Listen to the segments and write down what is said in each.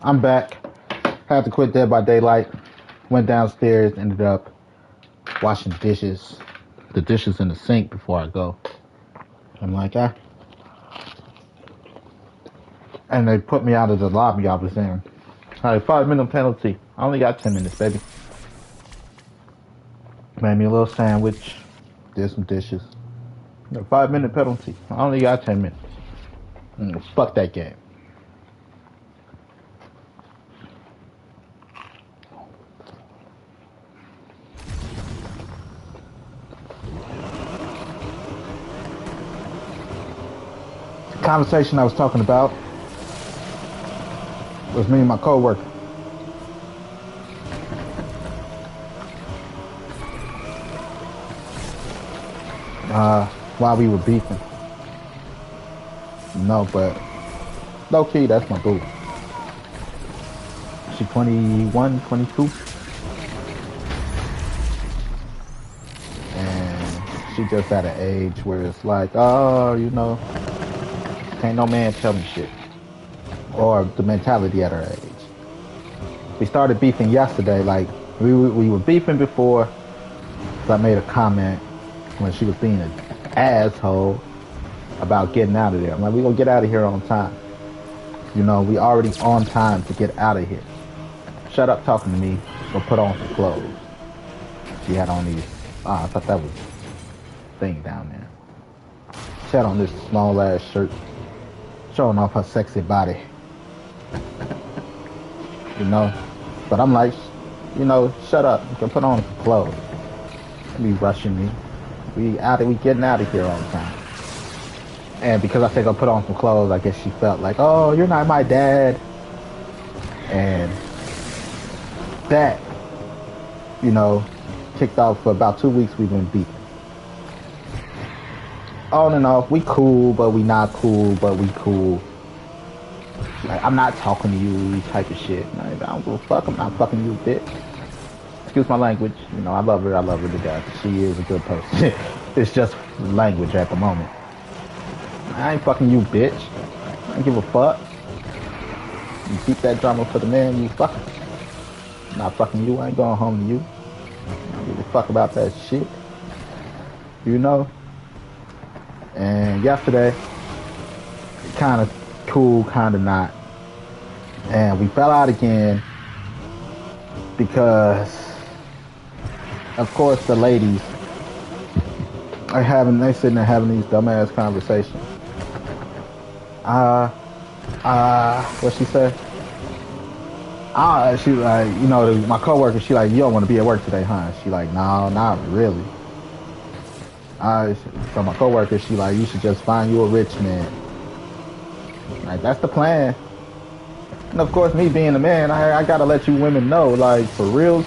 I'm back. Had to quit Dead by Daylight. Went downstairs, ended up washing dishes. The dishes in the sink before I go. I'm like, ah. And they put me out of the lobby I was in. Alright, 5-minute penalty. I only got 10 minutes, baby. Made me a little sandwich. Did some dishes. 5-minute penalty. I only got 10 minutes. Fuck that game. The conversation I was talking about was me and my coworker. While we were beefing. No, but low key, that's my boo. She 21, 22. And she just at an age where it's like, oh, you know, can't no man tell me shit. Or the mentality at her age. We started beefing yesterday, like, we were beefing before, so I made a comment when she was being an asshole about getting out of there. I'm like, we gonna get out of here on time. You know, we already on time to get out of here. Shut up talking to me, go put on some clothes. She had on these, I thought that was a thing down there. She had on this small ass shirt, showing off her sexy body. You know, but I'm like, you know, shut up, you can put on some clothes. Don't be rushing me. We getting out of here all the time. And because I said go put on some clothes, I guess she felt like, oh, you're not my dad. And that, you know, kicked off for about 2 weeks. We've been beefing. On and off, we cool, but we not cool, but we cool. Like, I'm not talking to you, type of shit. Like, I don't give a fuck, I'm not fucking you, bitch. Excuse my language. You know, I love her to death. She is a good person. It's just language at the moment. I ain't fucking you, bitch. I don't give a fuck. You keep that drama for the man you fucking. I'm not fucking you, I ain't going home to you. I don't give a fuck about that shit. You know? And yesterday, kind of cool, kind of not. And we fell out again because, of course, the ladies are they sitting there having these dumbass conversations. What she said? She like, you know, my coworker, she like, you don't want to be at work today, huh? She like, no, not really. So my coworker, she like, you should just find you a rich man. Like, that's the plan. And of course, me being a man, I gotta let you women know, like, for real,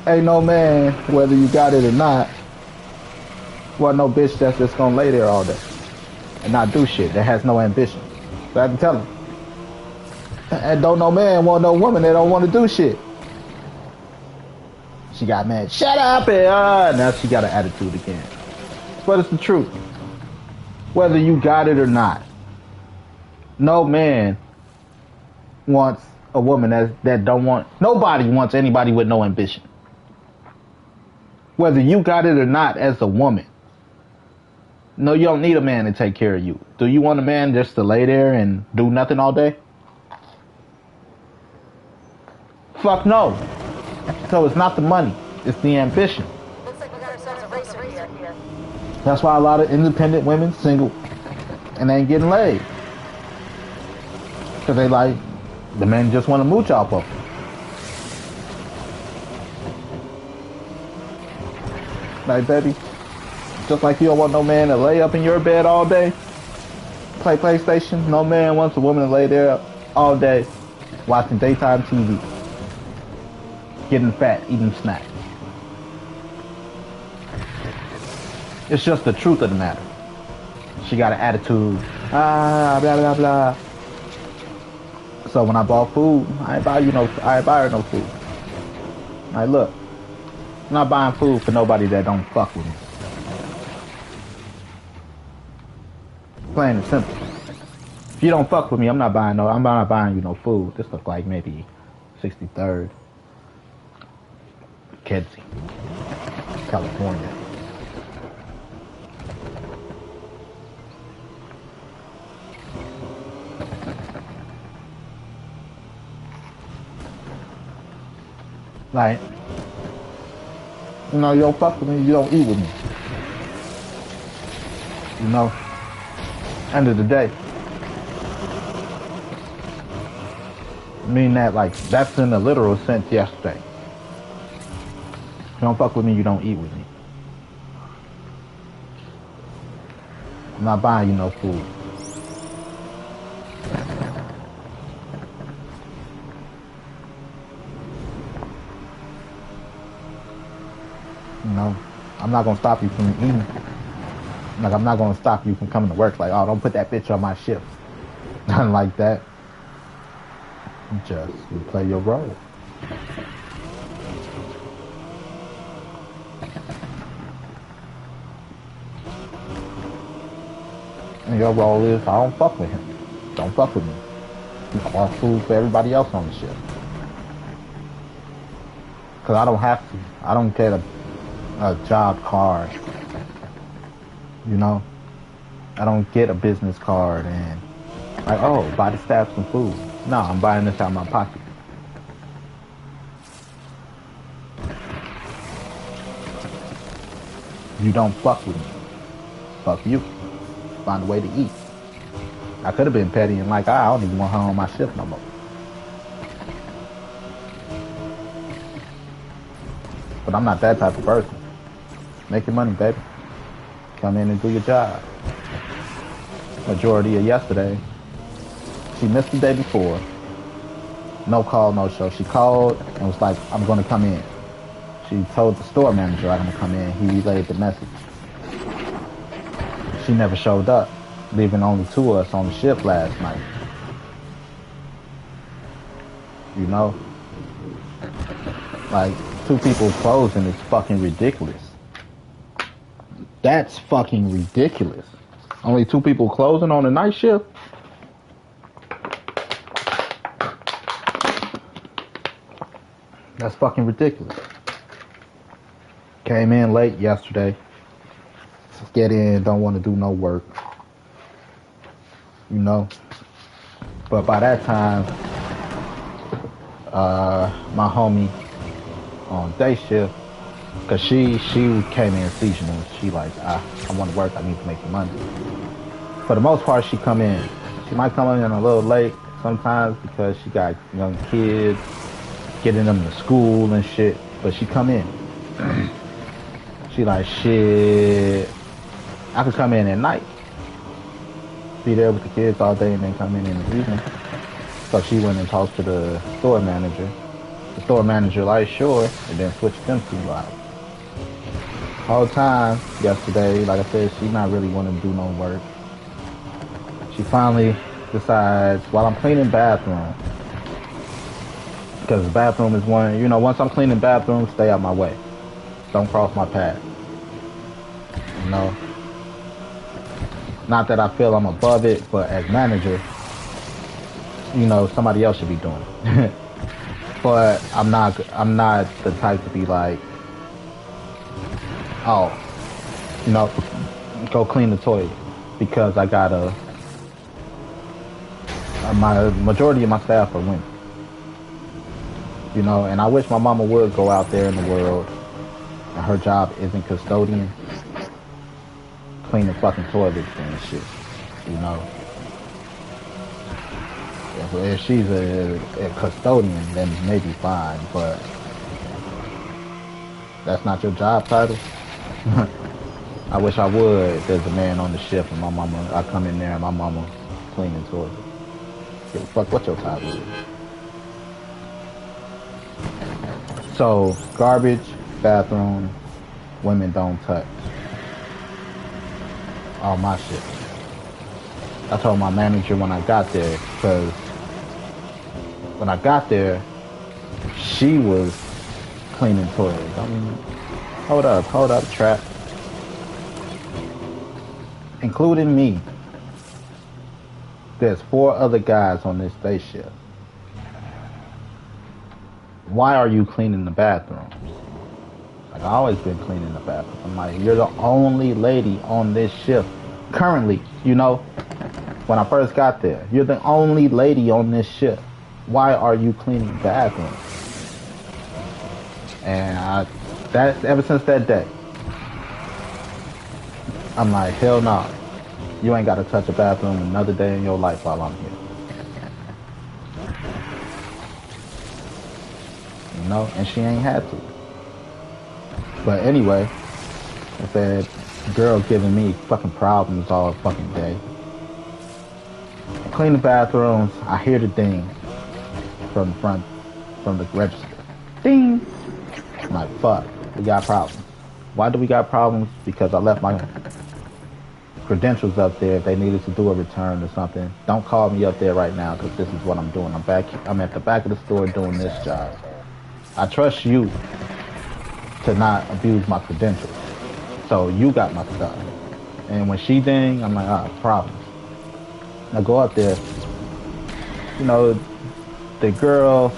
ain't no man, whether you got it or not, well, no bitch that's just gonna lay there all day and not do shit, that has no ambition. So I have to tell him. And don't no man want no woman that don't want to do shit. She got mad. Shut up! And now she got an attitude again. But it's the truth. Whether you got it or not, no man wants a woman that don't want. Nobody wants anybody with no ambition. Whether you got it or not, as a woman. No, you don't need a man to take care of you. Do you want a man just to lay there and do nothing all day? Fuck no. So it's not the money, it's the ambition. Looks like we got ourselves a racer here. That's why a lot of independent women single and they ain't getting laid. Cause they like, the men just want to mooch off of them. Like, baby, just like you don't want no man to lay up in your bed all day, play PlayStation, no man wants a woman to lay there all day watching daytime TV. Getting fat, eating snacks. It's just the truth of the matter. She got an attitude. Blah, blah, blah. So when I bought food, I ain't buy her no food. Like, look, I'm not buying food for nobody that don't fuck with me. Plain and simple. If you don't fuck with me, I'm not buying you no food. This look like maybe 63rd, Kedzie, California. Like, you don't fuck with me, you don't eat with me. End of the day. I mean that, like, that's in a literal sense yesterday. You don't fuck with me, you don't eat with me. I'm not buying you no food. I'm not gonna stop you from eating. Like, I'm not gonna stop you from coming to work. Like, oh, don't put that bitch on my shift. Nothing like that. Just you play your role. And your role is, I don't fuck with him. Don't fuck with me. You want food for everybody else on the shift. Because I don't have to. I don't get a job card. I don't get a business card and, like, oh, buy the staff some food. No, I'm buying this out of my pocket. You don't fuck with me. Fuck you. Find a way to eat. I could have been petty and like, I don't even want her on my shift no more. But I'm not that type of person. Make your money, baby. Come in and do your job. Majority of yesterday, she missed the day before. No call, no show. She called and was like, I'm going to come in. She told the store manager I'm going to come in. He relayed the message. She never showed up, leaving only two of us on the shift last night. Like, two people closing is fucking ridiculous. That's fucking ridiculous. Only two people closing on the night shift? That's fucking ridiculous. Came in late yesterday. Get in, don't want to do no work. But by that time, my homie on day shift, because she came in seasonal. She like, I want to work, I need to make some money. For the most part, she come in. She might come in a little late sometimes because she got young kids, getting them to school and shit, but she come in. She like, shit, I could come in at night, be there with the kids all day and then come in the evening. So she went and talked to the store manager. The store manager like, sure, and then switched them two out. Whole time yesterday, like I said, she not really wanting to do no work. She finally decides, while I'm cleaning bathroom, because the bathroom is one, once I'm cleaning bathrooms, stay out my way. Don't cross my path. Not that I feel I'm above it, but as manager, somebody else should be doing it. But I'm not the type to be like, oh, go clean the toilet, because I got my majority of my staff are women. And I wish my mama would go out there in the world, and her job isn't custodian, cleaning fucking toilets and shit, If she's a custodian, then maybe fine, but that's not your job title. I wish I would. There's a man on the shift and I come in there and my mama cleaning toilets. Give a fuck what your title is. So, garbage, bathroom, women don't touch. All my shit. I told my manager when I got there, because when I got there, she was cleaning toilets. I mean, hold up, trap. Including me. There's 4 other guys on this day shift. Why are you cleaning the bathrooms? Like, I always been cleaning the bathroom. I'm like, you're the only lady on this shift currently, you know, when I first got there. You're the only lady on this shift. Why are you cleaning bathrooms? And that ever since that day, I'm like, hell no. You ain't got to touch a bathroom another day in your life while I'm here. You know, and she ain't had to. But anyway, I said, girl giving me fucking problems all fucking day. I clean the bathrooms, I hear the ding from the register. Ding! I'm like, fuck, we got problems. Why do we got problems? Because I left my credentials up there. If they needed to do a return or something, don't call me up there right now because this is what I'm doing. I'm at the back of the store doing this job. I trust you to not abuse my credentials. So you got my stuff. And when she ding, I'm like, problems. I go up there, you know, the girl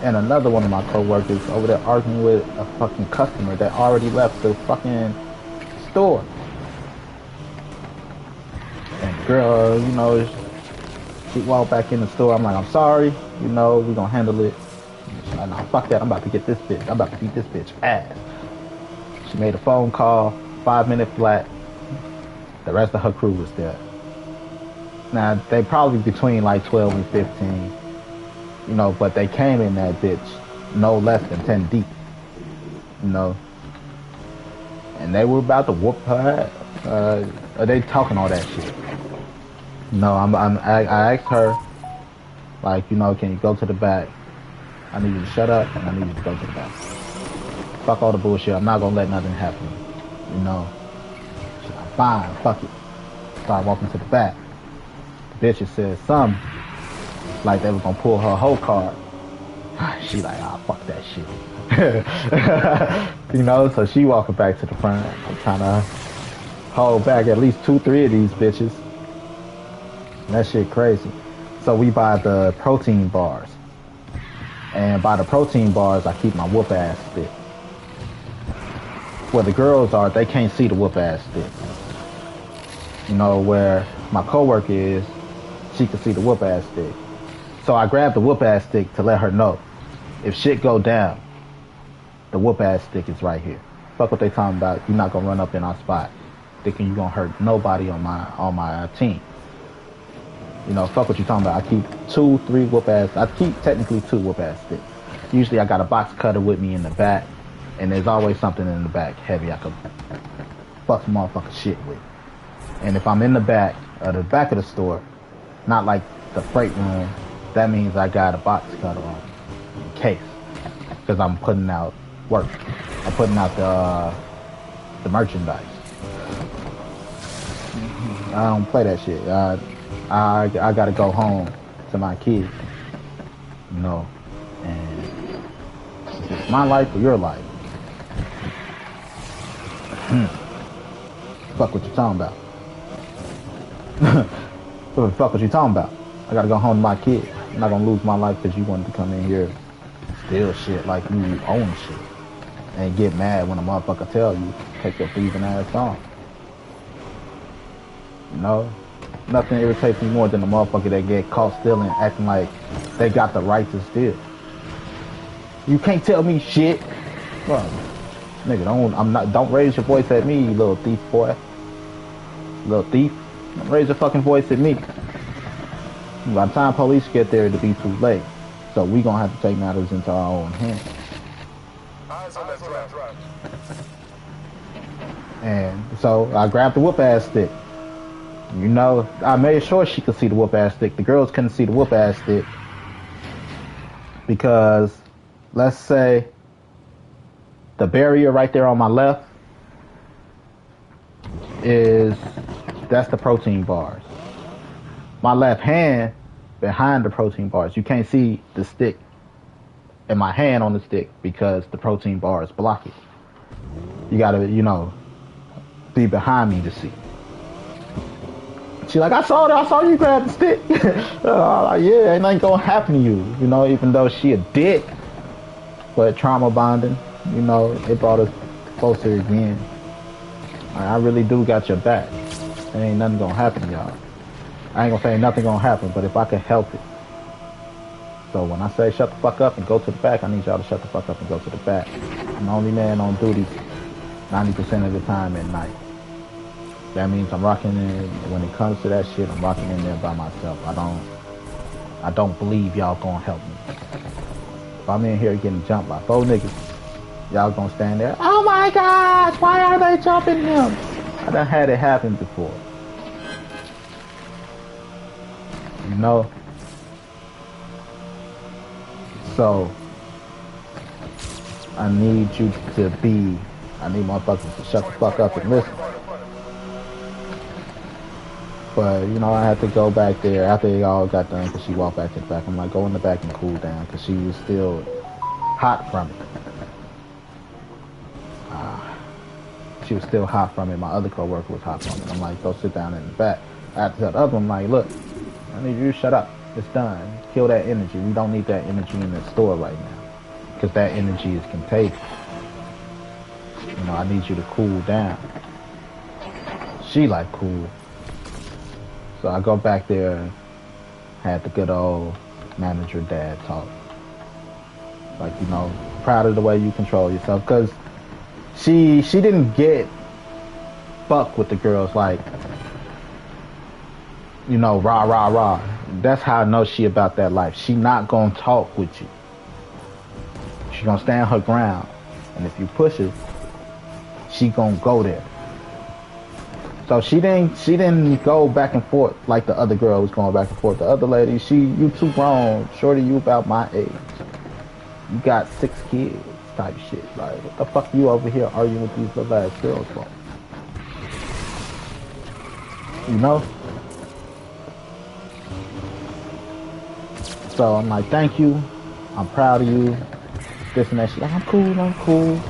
and another one of my coworkers over there arguing with a fucking customer that already left the fucking store. And girl, you know, she walked back in the store. I'm like, I'm sorry, you know, we gonna handle it. She's like, nah, fuck that, I'm about to get this bitch. I'm about to beat this bitch ass. She made a phone call, 5-minute flat. The rest of her crew was there. Now, they probably between like 12 and 15, you know, but they came in that bitch no less than 10 deep, you know. And they were about to whoop her ass. They talking all that shit. No, I asked her, like, you know, can you go to the back? I need you to shut up, and I need you to go to the back. Fuck all the bullshit. I'm not gonna let nothing happen, you know. She's like, fine, fuck it. Started walking to the back. The bitch said something like they was gonna pull her whole card. She like, fuck that shit. You know, so she walking back to the front. I'm trying to hold back at least 2-3 of these bitches. That shit crazy. So we buy the protein bars. And by the protein bars, I keep my whoop ass stick. Where the girls are, they can't see the whoop ass stick. You know, where my coworker is, she can see the whoop ass stick. So I grabbed the whoop ass stick to let her know, if shit go down, the whoop ass stick is right here. Fuck what they talking about. You're not gonna run up in our spot thinking you're gonna hurt nobody on my team. You know, fuck what you talking about. I keep 2-3 whoop ass. I keep technically 2 whoop ass sticks. Usually I got a box cutter with me in the back, and there's always something in the back heavy I could fuck some motherfucking shit with. And if I'm in the back of the store, not like the freight room, that means I got a box cutter on in case, because I'm putting out work. I'm putting out the merchandise. I don't play that shit. I gotta go home to my kids, you know, and it's my life or your life. Fuck what you talking about. Fuck what you talking about. I gotta go home to my kids. I'm not gonna lose my life because you wanted to come in here, steal shit like you own shit, and get mad when a motherfucker tell you, take your thieving ass on. You know? Nothing irritates me more than a motherfucker that get caught stealing, acting like they got the right to steal. You can't tell me shit. Well, nigga, don't raise your voice at me, you little thief boy. Little thief. Don't raise your fucking voice at me. By the time police get there, it'll be too late. So we gonna have to take matters into our own hands. And so I grabbed the whoop ass stick. You know, I made sure she could see the whoop ass stick. The girls couldn't see the whoop ass stick because, let's say, the barrier right there on my left that's the protein bars. My left hand behind the protein bars, you can't see the stick and my hand on the stick because the protein bars block it. You gotta, you know, be behind me to see. She like, I saw you grab the stick. Like, yeah, ain't nothing gonna happen to you, you know, even though she a dick. But trauma bonding, you know, it brought us closer again. Like, I really do got your back. There ain't nothing gonna happen, y'all. I ain't gonna say nothing gonna happen, but if I could help it. So when I say shut the fuck up and go to the back, I need y'all to shut the fuck up and go to the back. I'm the only man on duty 90% of the time at night. That means I'm rocking in. When it comes to that shit, I'm rocking in there by myself. I don't believe y'all gonna help me. If I'm in here getting jumped by 4 niggas, y'all gonna stand there. Oh my gosh, why are they jumping him? I done had it happen before. You know? So, I need motherfuckers to shut the fuck up and listen. But, you know, I had to go back there after they all got done because she walked back to the back. I'm like, go in the back and cool down because she was still hot from it. She was still hot from it. My other coworker was hot from it. I'm like, go sit down in the back. I had to tell the other one, like, look, I need you to shut up. It's done. Kill that energy. We don't need that energy in the store right now because that energy is contagious. You know, I need you to cool down. She like cool. So I go back there and had the good old manager dad talk. Like, you know, proud of the way you control yourself. Because she didn't get fucked with the girls like, you know, rah, rah, rah. That's how I know she about that life. She not gonna talk with you. She gonna stand her ground. And if you push her, she gonna go there. So she didn't go back and forth like the other girl was going back and forth. The other lady, you too grown. Shorty, you about my age. You got 6 kids type shit. Like, what the fuck you over here arguing with these little ass girls for? You know? So I'm like, thank you. I'm proud of you. This and that shit. Like, I'm cool.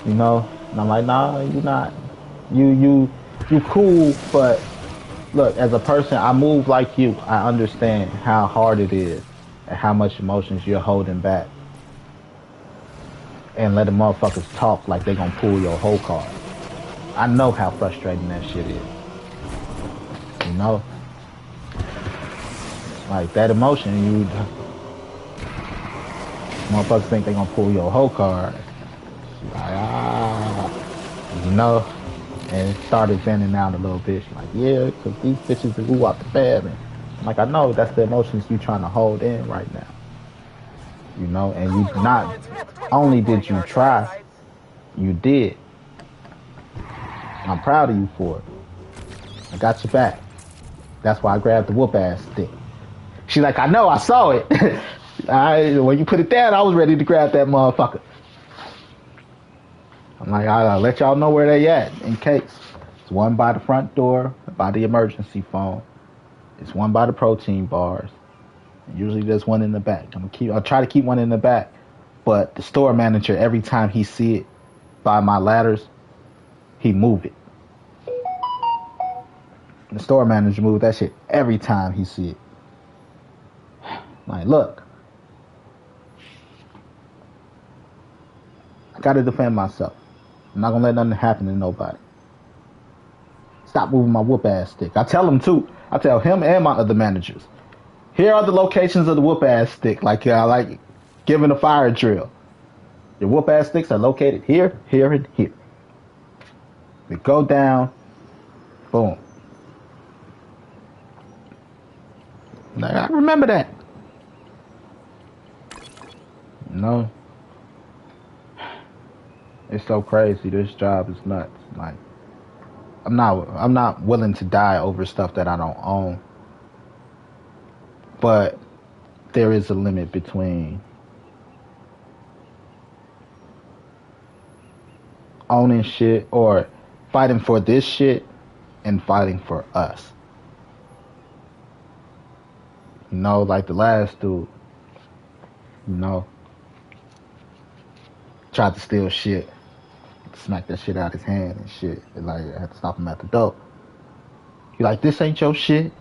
You know? And I'm like, nah, you not. You cool, but look, as a person, I move like you. I understand how hard it is and how much emotions you're holding back. And let the motherfuckers talk like they gonna pull your whole card. I know how frustrating that shit is. You know? Like, that emotion, motherfuckers think they gonna pull your whole card. Like, you know? And it started bending out a little bit. She's like, yeah, because these bitches are who out the bed. And I'm like, I know, that's the emotions you trying to hold in right now. You know, and you not only did you try, you did. I'm proud of you for it. I got your back. That's why I grabbed the whoop ass stick. She's like, I know, I saw it. When you put it down, I was ready to grab that motherfucker. I'm like, I'll let y'all know where they at in case. It's one by the front door, by the emergency phone. It's one by the protein bars. Usually there's one in the back. I'll try to keep one in the back. But the store manager, every time he see it by my ladders, he move it. The store manager move that shit every time he see it. Like, look. I gotta defend myself. I'm not gonna let nothing happen to nobody. Stop moving my whoop ass stick. I tell him too. I tell him and my other managers. Here are the locations of the whoop ass stick. Like giving a fire drill. Your whoop ass sticks are located here, here, and here. They go down. Boom. Like, I remember that. No. It's so crazy. This job is nuts. Like, I'm not willing to die over stuff that I don't own. But there is a limit between owning shit or fighting for this shit and fighting for us. You know, like the last dude, you know, tried to steal shit. Smack that shit out of his hand and shit. And like, I had to stop him at the door. You like, this ain't your shit.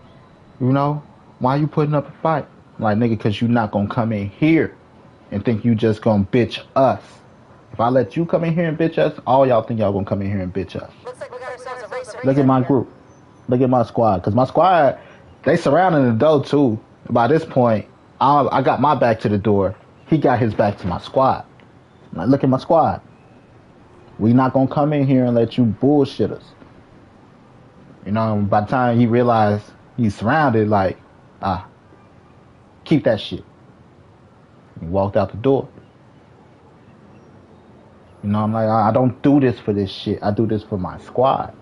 You know? Why you putting up a fight? I'm like, nigga, because you not going to come in here and think you just going to bitch us. If I let you come in here and bitch us, all y'all think y'all going to come in here and bitch us. Looks like we got ourselves a racer. Look at my group. Look at my squad. Because my squad, they surrounding the door, too. By this point, I got my back to the door. He got his back to my squad. I'm like, look at my squad. We not going to come in here and let you bullshit us. You know, by the time he realized he's surrounded, like, keep that shit. He walked out the door. You know, I'm like, I don't do this for this shit. I do this for my squad.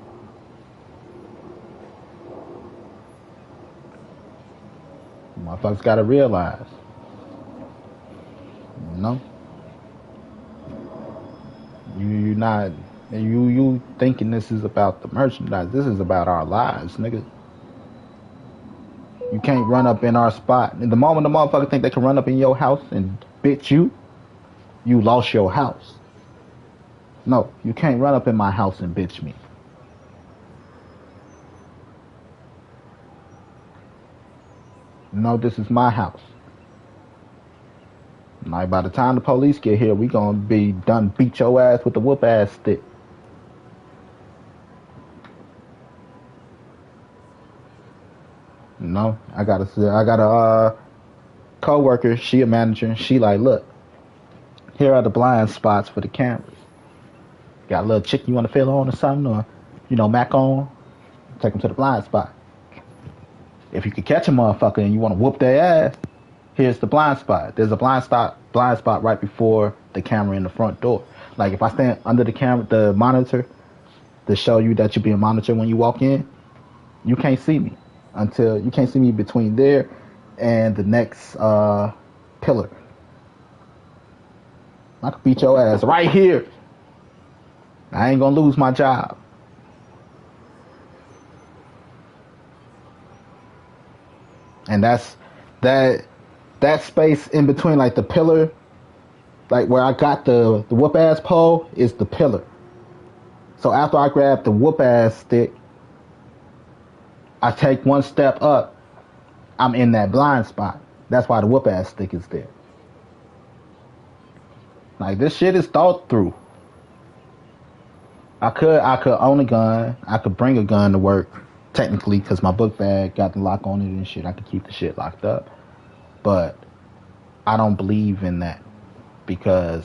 Motherfuckers gotta realize. You know? You thinking this is about the merchandise. This is about our lives, nigga. You can't run up in our spot. And the moment the motherfucker think they can run up in your house and bitch you, you lost your house. No, you can't run up in my house and bitch me. No, this is my house. Like, by the time the police get here, we gonna be done beat your ass with the whoop ass stick. You know, I got a co-worker, she a manager, and she like, look, here are the blind spots for the cameras. Got a little chick you want to fill on or something, or, you know, mac on, take them to the blind spot. If you could catch a motherfucker and you want to whoop their ass, here's the blind spot. There's a blind spot right before the camera in the front door. Like, if I stand under the camera, the monitor, to show you that you're being monitored when you walk in, you can't see me between there and the next pillar. I could beat your ass right here. I ain't gonna lose my job. And that's that space in between, like the pillar, like where I got the whoop ass pole is the pillar. So after I grab the whoop ass stick, I take one step up, I'm in that blind spot. That's why the whoop ass stick is there. Like, this shit is thought through. I could own a gun. I could bring a gun to work, technically, because my book bag got the lock on it and shit. I could keep the shit locked up. But I don't believe in that, because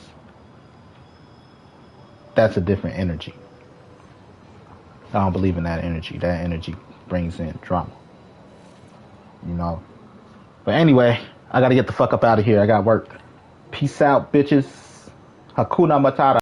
that's a different energy. I don't believe in that energy. That energy brings in drama. You know? But anyway, I gotta get the fuck up out of here. I got work. Peace out, bitches. Hakuna Matata.